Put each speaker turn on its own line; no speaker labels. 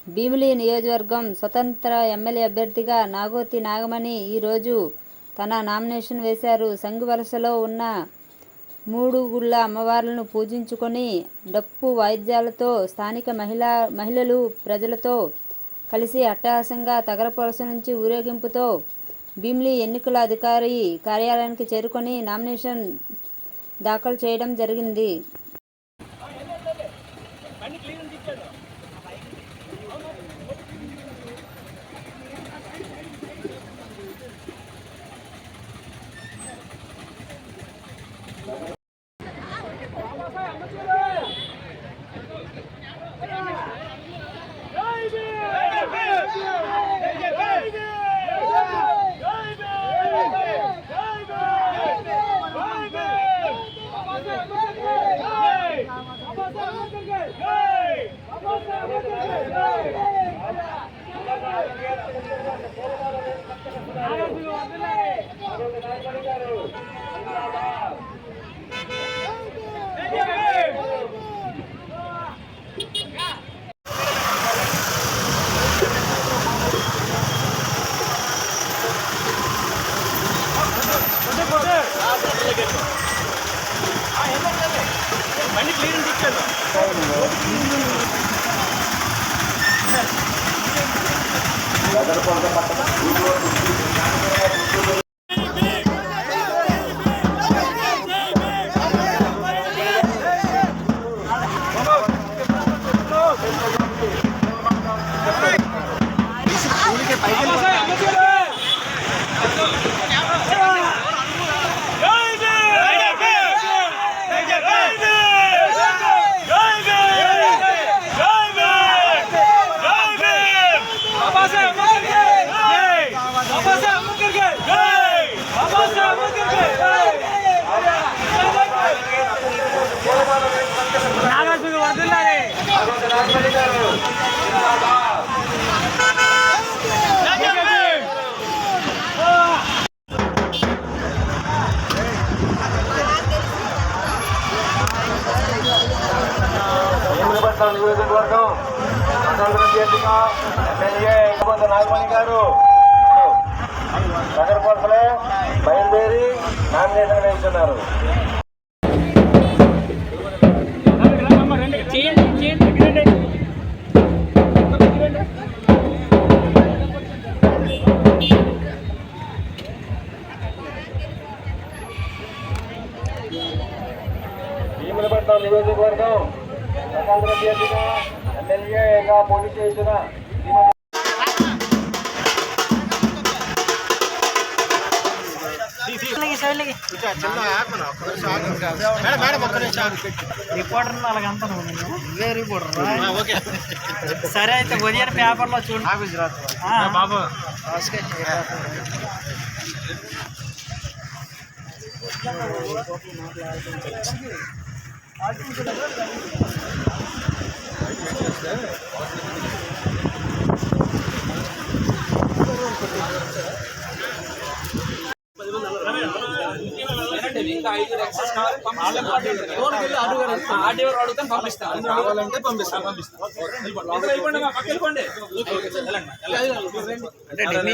భీమిలి నియోజకవర్గం స్వతంత్ర ఎమ్మెల్యే అభ్యర్థిగా నాగోతి నాగమణి ఈరోజు తన నామినేషన్ వేశారు. సంగివలసలో ఉన్న 3 గుళ్ళ అమ్మవార్లను పూజించుకొని డప్పు వాయిద్యాలతో స్థానిక మహిళలు ప్రజలతో కలిసి అట్టహాసంగా తగరపులస నుంచి ఊరేగింపుతో భీమిలి ఎన్నికల అధికారి కార్యాలయానికి చేరుకొని నామినేషన్ దాఖలు చేయడం జరిగింది.
నియోజకవర్గం ఎమ్మెల్యే నాగమణి గారు నగరపాలసలో బయలుదేరి నామినేషన్ వేస్తున్నారు. భీములపట్నం నియోజకవర్గం స్వతంత్ర అభ్యర్థిగా ఎమ్మెల్యేగా పోటీ చేసిన
సరే అయితే ఉదయం పేపర్లో చూడండి బాబు.
కావాలంటే పంపిస్తాను.
అంటే